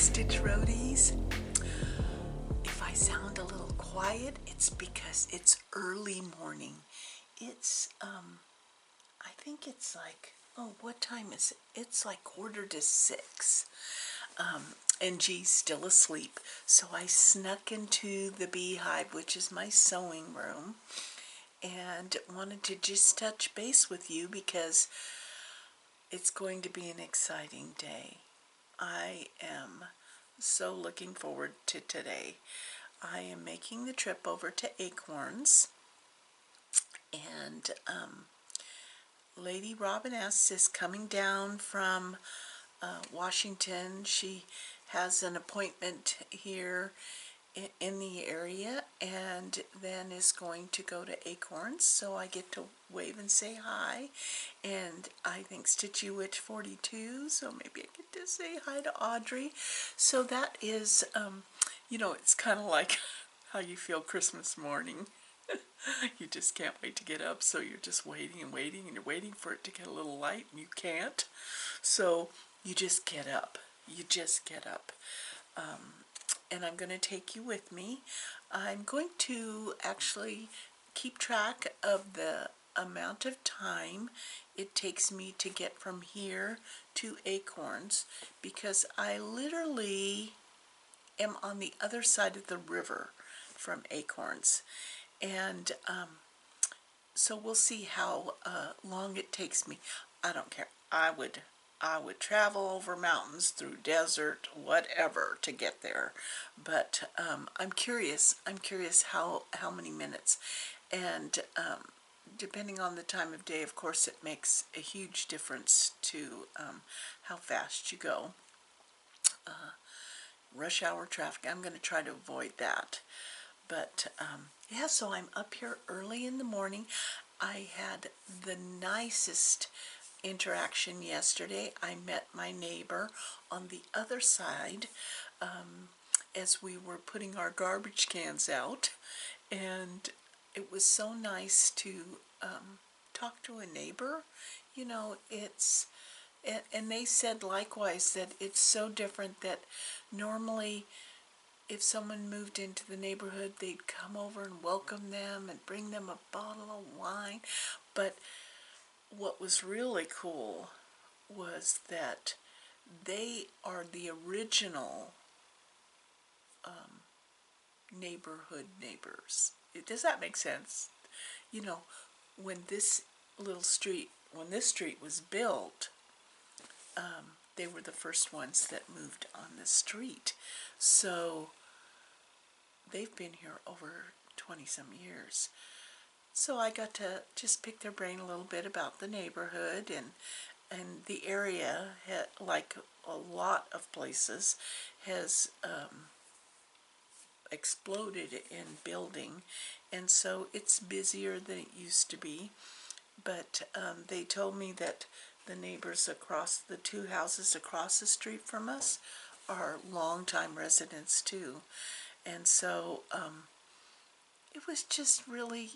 Stitch Roadies. If I sound a little quiet, it's because it's early morning. It's, I think it's like, oh, what time is it? It's like 5:45. And G's still asleep. So I snuck into the beehive, which is my sewing room, and wanted to just touch base with you because it's going to be an exciting day. I am so looking forward to today. I am making the trip over to Acorns, and Lady Robiness is coming down from Washington. She has an appointment here in the area, and then is going to go to Acorns, so I get to wave and say hi. And I think Stitchy Witch 42, so maybe I get to say hi to Audrey. So that is, it's kind of like how you feel Christmas morning. You just can't wait to get up, so you're just waiting and waiting, and you're waiting for it to get a little light, and you can't. So you just get up. You just get up. And I'm going to take you with me. I'm going to actually keep track of the amount of time it takes me to get from here to Acorns, because I literally am on the other side of the river from Acorns. And so we'll see how long it takes me. I don't care. I would travel over mountains, through desert, whatever, to get there. But I'm curious. I'm curious how many minutes. And depending on the time of day, of course, it makes a huge difference to how fast you go. Rush hour traffic, I'm going to try to avoid that. But yeah, so I'm up here early in the morning. I had the nicest interaction yesterday. I met my neighbor on the other side as we were putting our garbage cans out, and it was so nice to talk to a neighbor. And they said likewise that it's so different that normally if someone moved into the neighborhood, they'd come over and welcome them and bring them a bottle of wine. But what was really cool was that they are the original neighborhood neighbors. Does that make sense? When this street was built, they were the first ones that moved on the street. So they've been here over 20-some years. So I got to just pick their brain a little bit about the neighborhood, and the area, like a lot of places, has exploded in building, and so it's busier than it used to be. But they told me that the neighbors across the two houses across the street from us are longtime residents too. And so it was just really,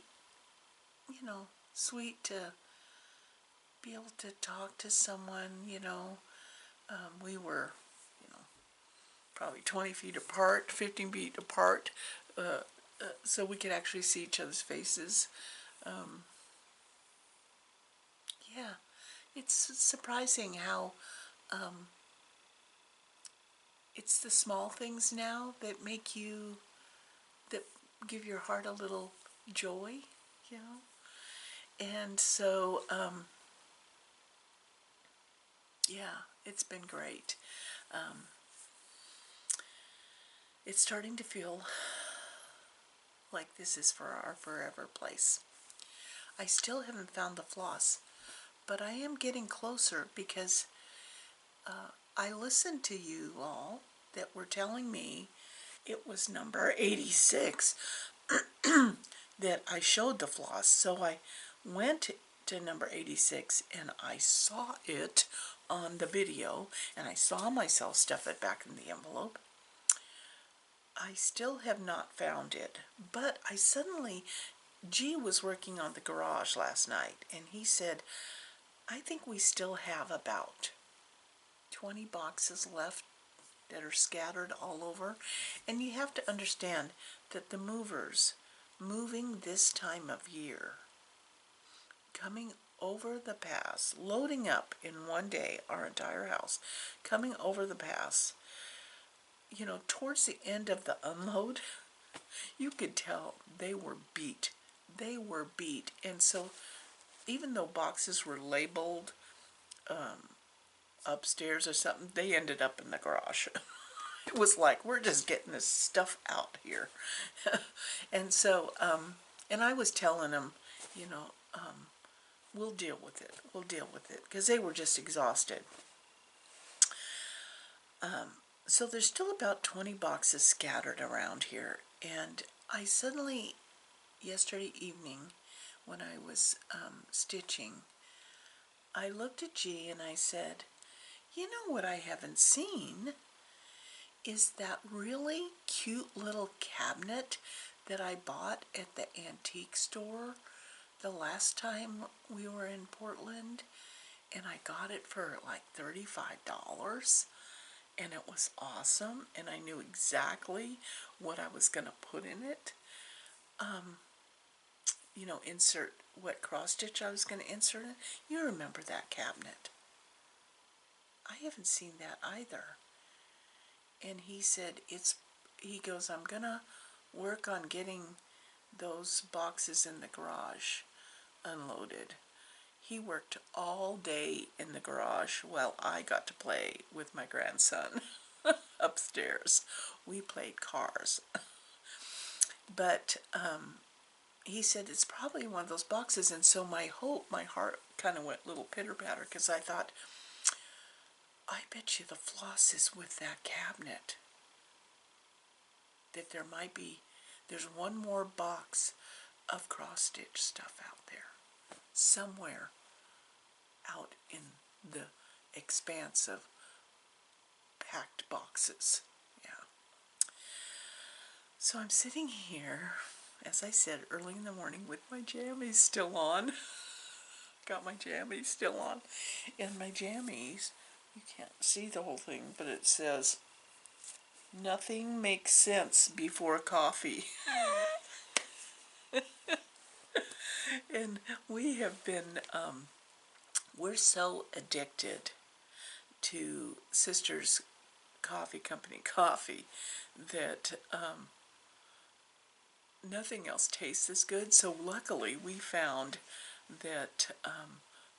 sweet to be able to talk to someone. We were, probably 20 feet apart, 15 feet apart, so we could actually see each other's faces. Yeah, it's surprising how it's the small things now that that give your heart a little joy, And so, yeah, it's been great. It's starting to feel like this is for our forever place. I still haven't found the floss, but I am getting closer because I listened to you all that were telling me it was number 86 that I showed the floss. So I went to number 86 and I saw it on the video, and I saw myself stuff it back in the envelope. I still have not found it, but G was working on the garage last night, and he said, I think we still have about 20 boxes left that are scattered all over. And you have to understand that the movers moving this time of year, coming over the pass, loading up in one day our entire house, coming over the pass, you know, towards the end of the unload, you could tell they were beat. They were beat. And so even though boxes were labeled upstairs or something, they ended up in the garage. It was like, we're just getting this stuff out here. And so, and I was telling them, you know, we'll deal with it. We'll deal with it. Because they were just exhausted. So there's still about 20 boxes scattered around here. And I suddenly, yesterday evening, when I was stitching, I looked at G and I said, you know what I haven't seen is that really cute little cabinet that I bought at the antique store the last time we were in Portland, and I got it for like $35, and it was awesome, and I knew exactly what I was going to put in it. You know, insert what cross stitch I was going to insert in. You remember that cabinet. I haven't seen that either. And he said, he goes, I'm going to work on getting those boxes in the garage unloaded. He worked all day in the garage while I got to play with my grandson upstairs. We played cars. But he said it's probably one of those boxes, and so my heart kind of went a little pitter-patter, because I thought, I bet you the floss is with that cabinet. That there might be, there's one more box of cross-stitch stuff out there. Somewhere out in the expanse of packed boxes. Yeah. So I'm sitting here, as I said, early in the morning with my jammies still on. Got my jammies still on. And my jammies, you can't see the whole thing, but it says, nothing makes sense before coffee. And we have been, we're so addicted to Sister's Coffee Company coffee that nothing else tastes as good. So luckily we found that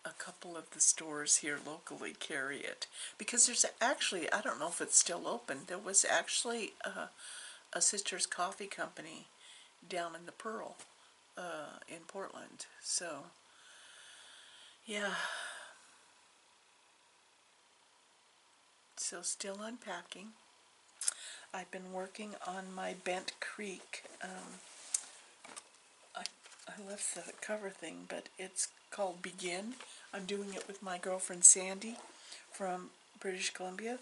a couple of the stores here locally carry it. Because there's actually, I don't know if it's still open, there was actually a Sister's Coffee Company down in the Pearl in Portland. So, yeah. So still unpacking. I've been working on my Bent Creek. I left the cover thing, but it's called Begin. I'm doing it with my girlfriend Sandy from British Columbia.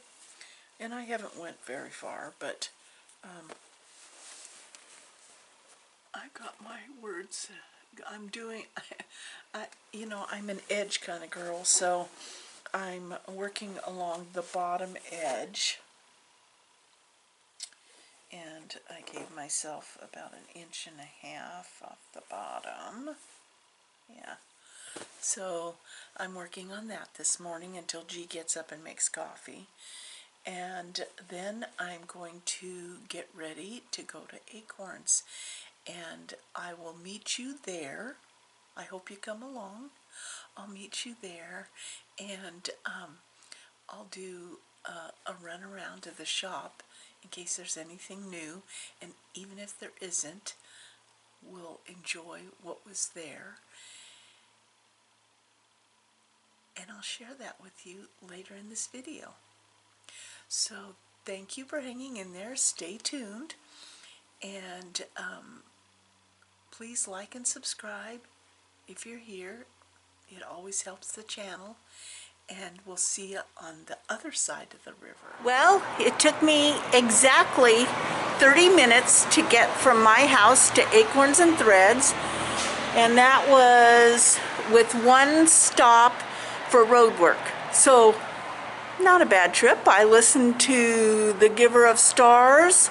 And I haven't went very far, but I got my words. I'm doing, you know, I'm an edge kind of girl, so I'm working along the bottom edge. And I gave myself about 1.5 inches off the bottom. Yeah. So I'm working on that this morning until G gets up and makes coffee. And then I'm going to get ready to go to Acorns. And I will meet you there. I hope you come along. I'll meet you there. And I'll do a run around to the shop in case there's anything new. And even if there isn't, we'll enjoy what was there. And I'll share that with you later in this video. So thank you for hanging in there. Stay tuned. And please like and subscribe if you're here. It always helps the channel. And we'll see you on the other side of the river. Well, it took me exactly 30 minutes to get from my house to Acorns and Threads. And that was with one stop for road work. So Not a bad trip. I listened to The Giver of Stars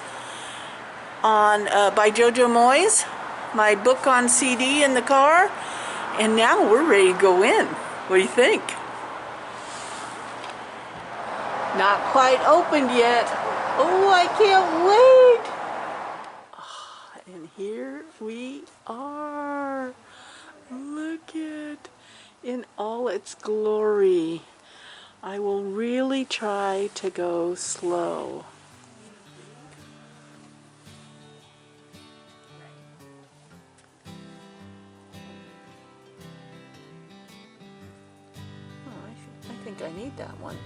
on by Jojo Moyes, my book on CD in the car, and now we're ready to go in. What do you think? Not quite opened yet. Oh, I can't wait. And here we are. Look at in all its glory. I will really try to go slow. Oh, I think I need that one.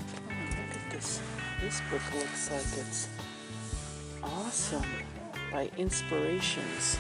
Oh, look at this. This book looks like it's awesome. By Inspirations.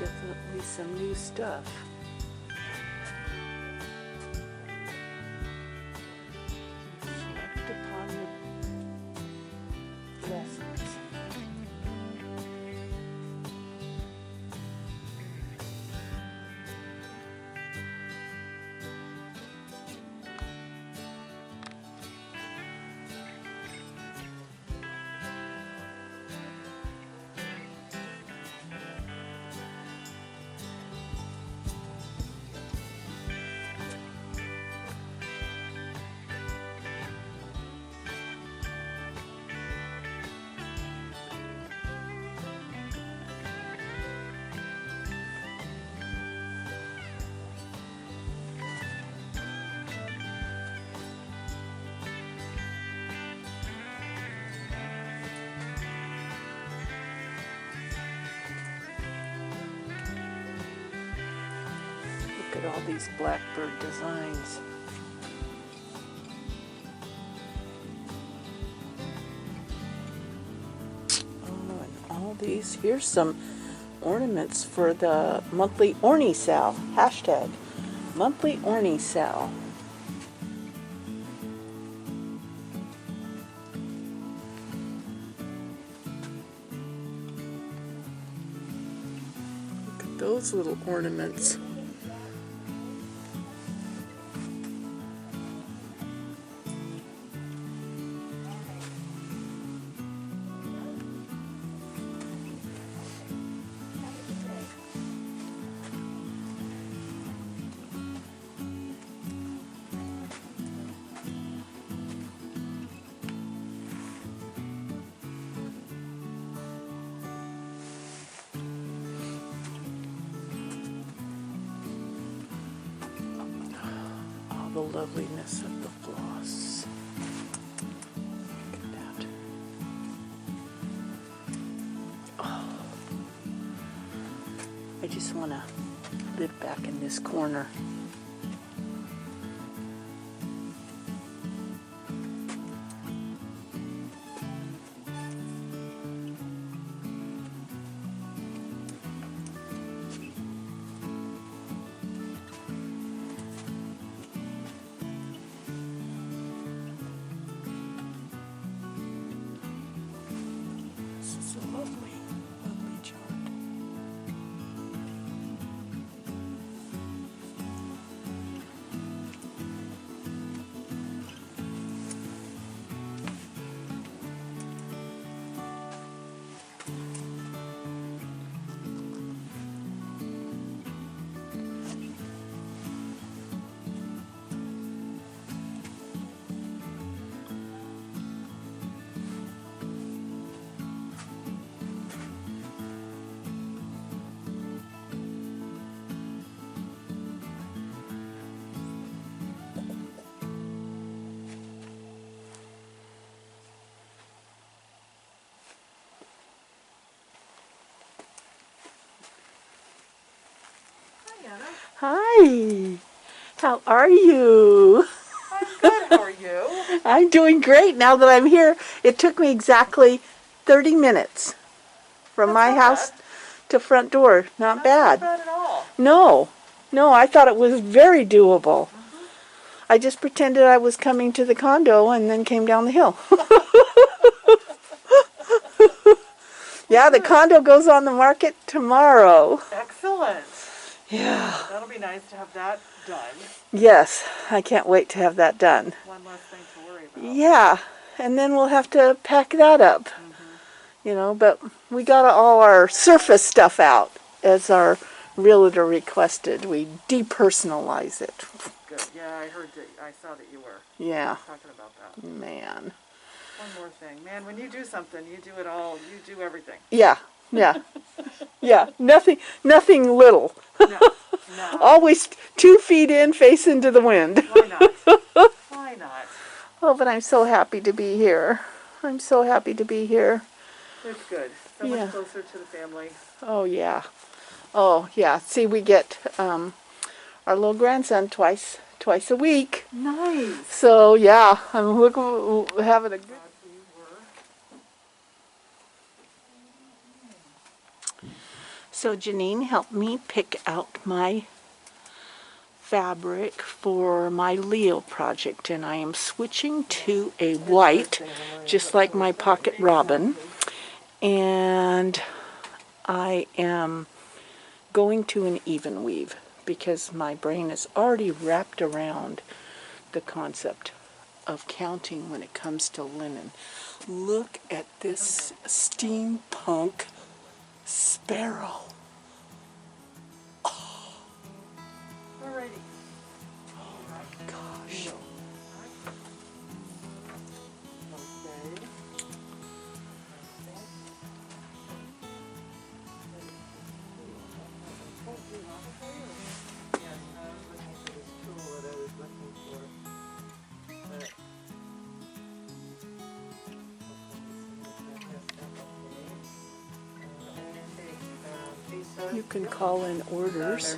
Definitely some new stuff. Reflect upon the lessons. Look at all these blackbird designs. Oh, and all these. Here's some ornaments for the monthly Orny Sal. Hashtag monthly Orny Sal. Look at those little ornaments. The loveliness of the floss. Look at that. Oh, I just want to live back in this corner. Hi. How are you? I'm good. How are you? I'm doing great now that I'm here. It took me exactly 30 minutes from my house to front door. Not bad. Not bad at all. No, I thought it was very doable. I just pretended I was coming to the condo and then came down the hill. Yeah, the condo goes on the market tomorrow. Excellent. Yeah. That'll be nice to have that done. Yes, I can't wait to have that done. One less thing to worry about. Yeah, and then we'll have to pack that up. You know, but we got all our surface stuff out as our realtor requested. We depersonalize it. Good. Yeah, I heard that. I saw that you were. Yeah. Talking about that. Man. One more thing. Man, when you do something, you do it all. You do everything. Yeah. Yeah. Nothing little. No. Always 2 feet in, face into the wind. Why not? Why not? Oh, but I'm so happy to be here. I'm so happy to be here. It's good. So much closer to the family. Oh, yeah. Oh, yeah. See, we get our little grandson twice a week. Nice. So, yeah, I'm having a good... So Janine helped me pick out my fabric for my Leo project, and I am switching to a white, just like my pocket robin, and I am going to an even weave because my brain is already wrapped around the concept of counting when it comes to linen. Look at this steampunk sparrow. Alrighty. Oh my gosh. Okay. You can call in orders,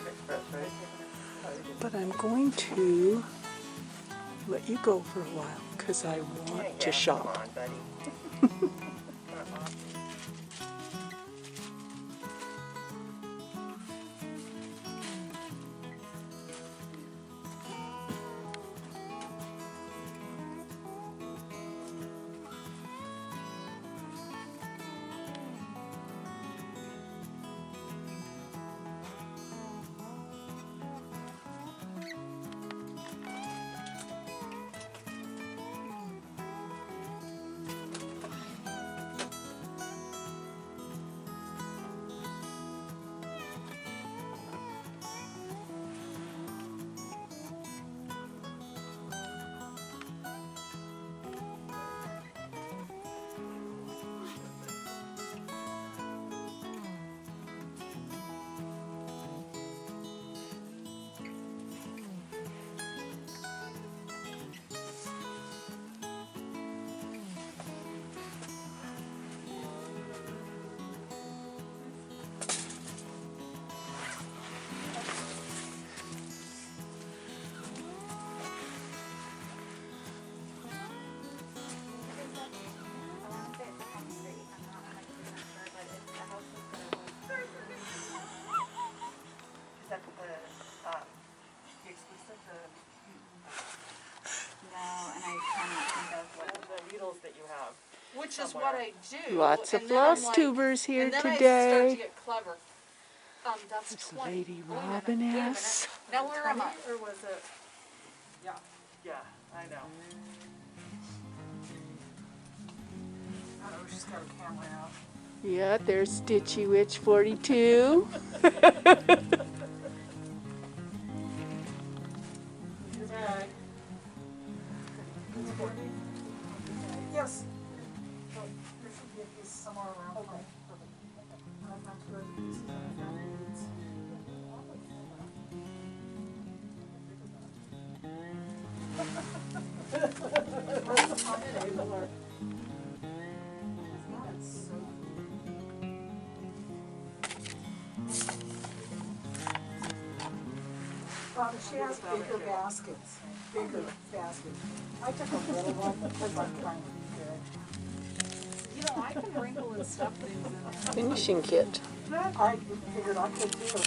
but I'm going to let you go for a while because I want to shop. That you have. Which is what I do. Lots of floss tubers here and then today. I start to get clever. That's This 20. Lady Wait a Robin minute, S. Now where am I? Or was it? Yeah. Yeah, I know. Oh, she's got a camera out. Yeah, there's Stitchy Witch 42. Your bag. Yes. Oh, there should be a piece somewhere around. Okay. I'm not sure the pieces but she has bigger baskets. Bigger baskets. I took a little one because I'm trying to be good. You know, I can wrinkle and stuff things in there. Finishing kit. I figured I could too.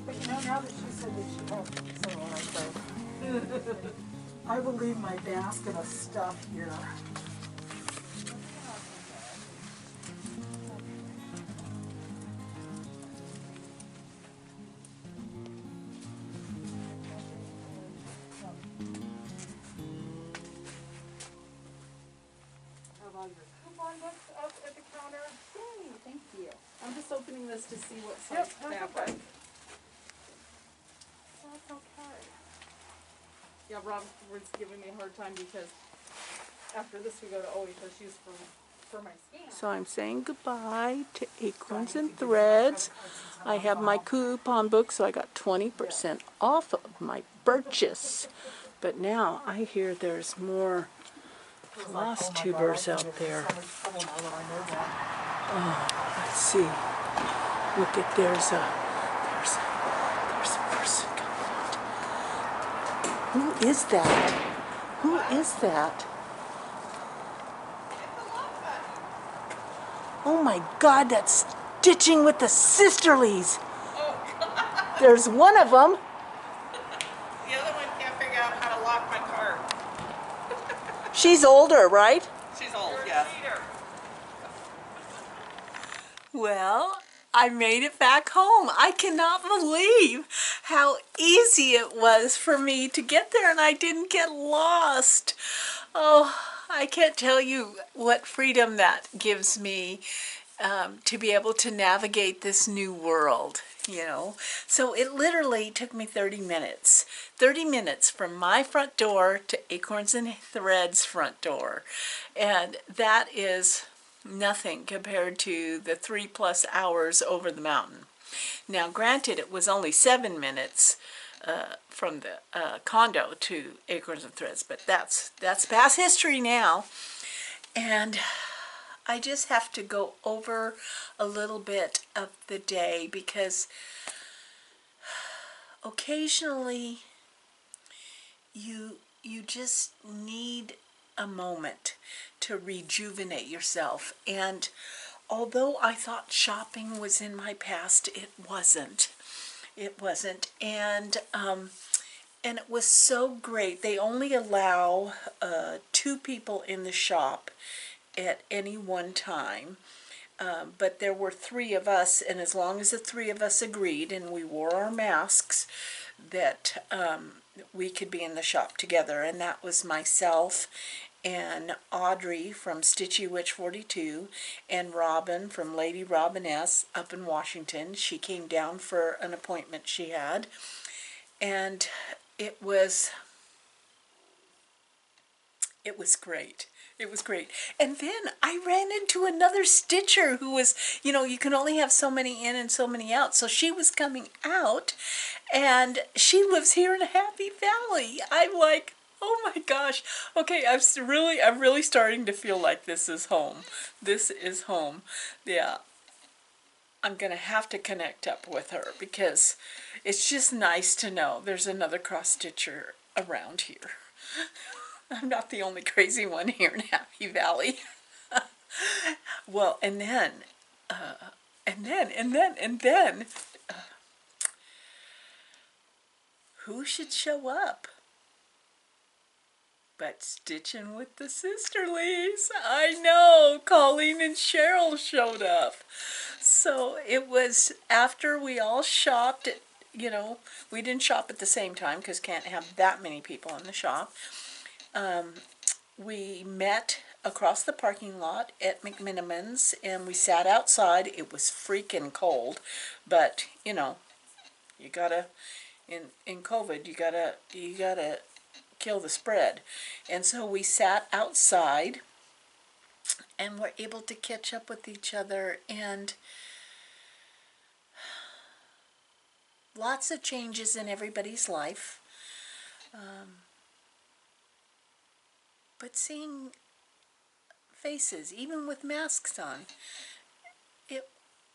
But you know, now that she said that she had some on her, so I will leave my basket of stuff here. Coupon books up at the counter. Yay, thank you. I'm just opening this to see what size fabric. That's okay. Yeah, Rob was giving me a hard time because after this we go to OHSU's for my scan. So I'm saying goodbye to Acorns and Threads. I have my coupon book, so I got 20% off of my purchase. But now I hear there's more floss tubers out there. Oh, let's see. Look at there's a person coming out. Who is that? Who is that? Oh my God, that's stitching with the sisterlies. There's one of them. The other one can't figure out how to lock my car. She's older, right? She's old, yes. Well, I made it back home. I cannot believe how easy it was for me to get there and I didn't get lost. Oh, I can't tell you what freedom that gives me to be able to navigate this new world, you know. So it literally took me 30 minutes. 30 minutes from my front door to Acorns and Threads' front door. And that is nothing compared to the 3+ hours over the mountain. Now, granted, it was only 7 minutes from the condo to Acorns and Threads, but that's past history now. And I just have to go over a little bit of the day because occasionally you just need a moment to rejuvenate yourself. And although I thought shopping was in my past, it wasn't. It wasn't. And it was so great. They only allow 2 people in the shop at any one time. But there were 3 of us, and as long as the 3 of us agreed and we wore our masks, that we could be in the shop together. And that was myself and Audrey from Stitchy Witch 42 and Robin from Lady Robiness up in Washington. She came down for an appointment she had. And it was great. It was great. And then I ran into another stitcher who was, you know, you can only have so many in and so many out. So she was coming out, and she lives here in Happy Valley. I'm like, oh my gosh. Okay, I'm really starting to feel like this is home. This is home. Yeah. I'm going to have to connect up with her because it's just nice to know there's another cross stitcher around here. I'm not the only crazy one here in Happy Valley. Well, and then, who should show up but Stitching with the Sisterlies? I know, Colleen and Cheryl showed up. So it was after we all shopped at, you know, we didn't shop at the same time because can't have that many people in the shop. We met across the parking lot at McMiniman's and we sat outside. It was freaking cold, but you know, you gotta, in COVID, you gotta kill the spread. And so we sat outside and were able to catch up with each other, and lots of changes in everybody's life. But seeing faces, even with masks on,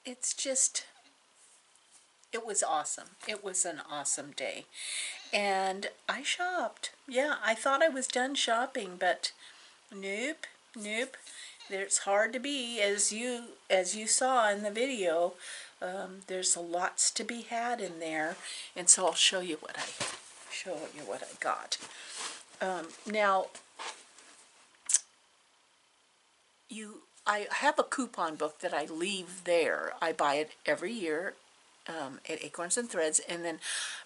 it's just it was awesome. It was an awesome day. And I shopped. Yeah, I thought I was done shopping, but nope, nope. It's hard to be, as you saw in the video. There's lots to be had in there, and so I'll show you what I got. Now, I have a coupon book that I leave there. I buy it every year at Acorns and Threads, and then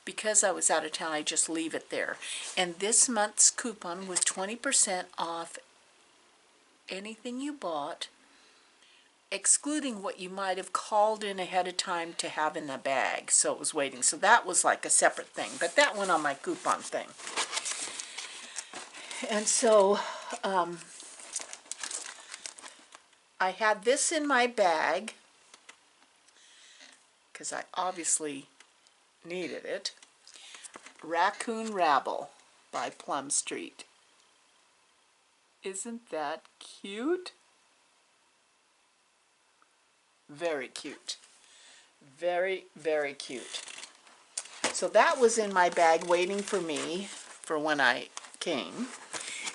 because I was out of town, I just leave it there. And this month's coupon was 20% off anything you bought, excluding what you might have called in ahead of time to have in the bag. So it was waiting. So that was like a separate thing, but that went on my coupon thing. And so I had this in my bag because I obviously needed it. Raccoon Rabble by Plum Street. Isn't that cute? Very cute. Very, very cute. So that was in my bag waiting for me for when I came.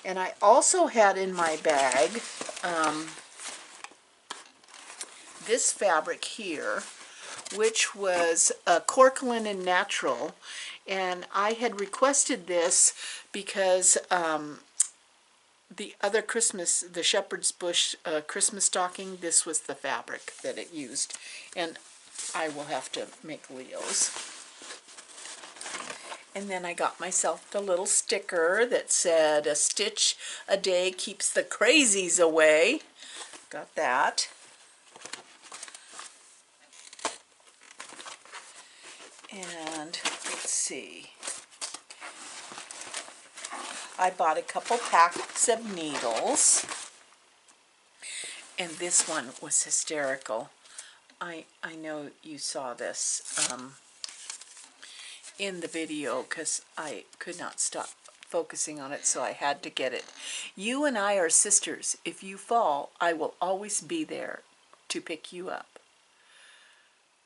And I also had in my bag this fabric here, which was cork linen natural. And I had requested this because the other Christmas, the Shepherd's Bush Christmas stocking, this was the fabric that it used. And I will have to make Leo's. And then I got myself the little sticker that said, "A stitch a day keeps the crazies away." Got that. And let's see. I bought a couple packs of needles. And this one was hysterical. I know you saw this in the video because I could not stop focusing on it, so I had to get it. "You and I are sisters. If you fall, I will always be there to pick you up."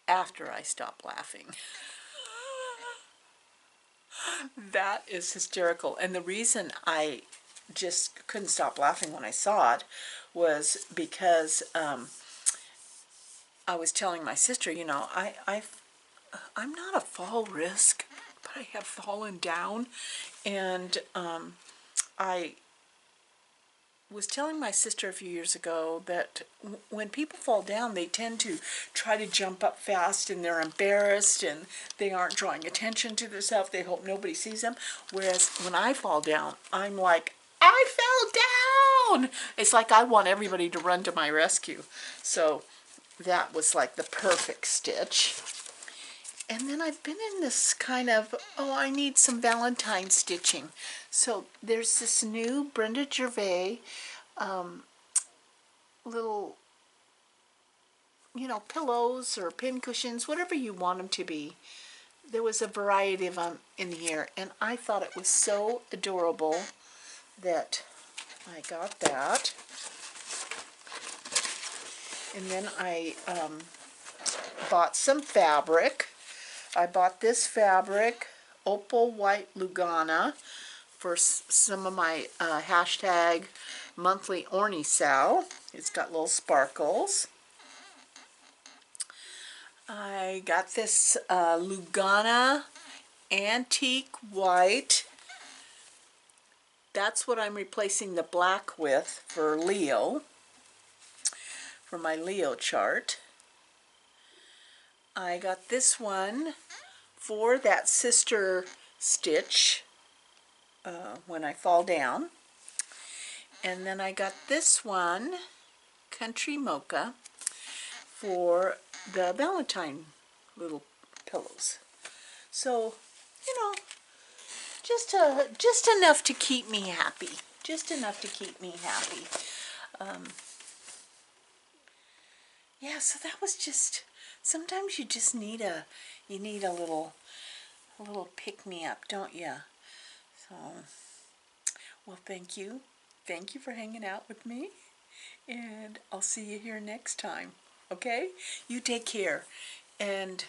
After I stop laughing. That is hysterical. And the reason I just couldn't stop laughing when I saw it was because I was telling my sister, you know, I'm not a fall risk, but I have fallen down. And I was telling my sister a few years ago that when people fall down, they tend to try to jump up fast, and they're embarrassed, and they aren't drawing attention to themselves. They hope nobody sees them. Whereas when I fall down, I'm like, "I fell down!" It's like I want everybody to run to my rescue. So that was like the perfect stitch. And then I've been in this kind of, I need some Valentine stitching. So there's this new Brenda Gervais little, pillows or pin cushions, whatever you want them to be. There was a variety of them in here, and I thought it was so adorable that I got that. And then I bought some fabric. I bought this fabric, Opal White Lugana, for some of my hashtag monthly Orny Sal. It's got little sparkles. I got this Lugana Antique White. That's what I'm replacing the black with for Leo, for my Leo chart. I got this one for that sister stitch when I fall down. And then I got this one, Country Mocha, for the Valentine little pillows. So, just enough to keep me happy. Just enough to keep me happy. Yeah, so that was just, sometimes you just need a little pick-me-up, don't you? So, well, thank you. Thank you for hanging out with me, and I'll see you here next time, okay? You take care, and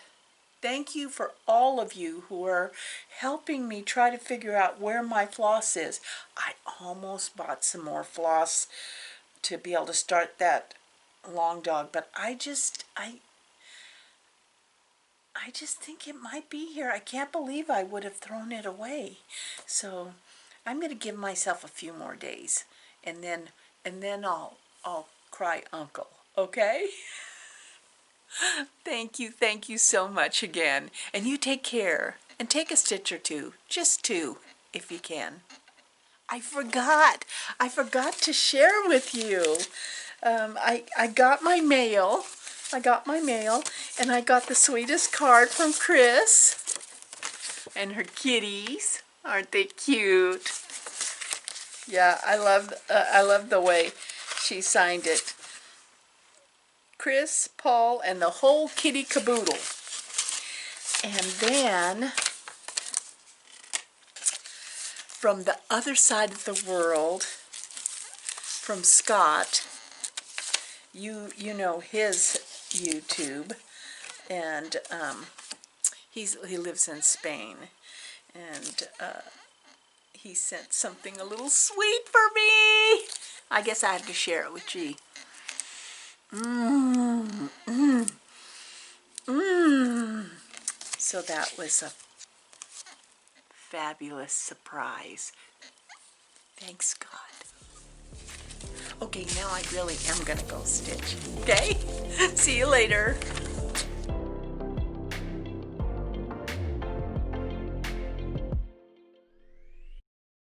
Thank you for all of you who are helping me try to figure out where my floss is. I almost bought some more floss to be able to start that long dog, but I just think it might be here. I can't believe I would have thrown it away. So I'm going to give myself a few more days, and then I'll cry uncle. Okay? Thank you so much again. And you take care. And take a stitch or two. Just two, if you can. I forgot to share with you. I got my mail. And I got the sweetest card from Chris. And her kitties. Aren't they cute? Yeah, I love the way she signed it. Chris, Paul, and the whole kitty caboodle. And then, from the other side of the world, from Scott, you know his YouTube, and he lives in Spain, and he sent something a little sweet for me. I guess I had to share it with G. So that was a fabulous surprise. Thanks, God. Okay, now I really am gonna go stitch. Okay? See you later.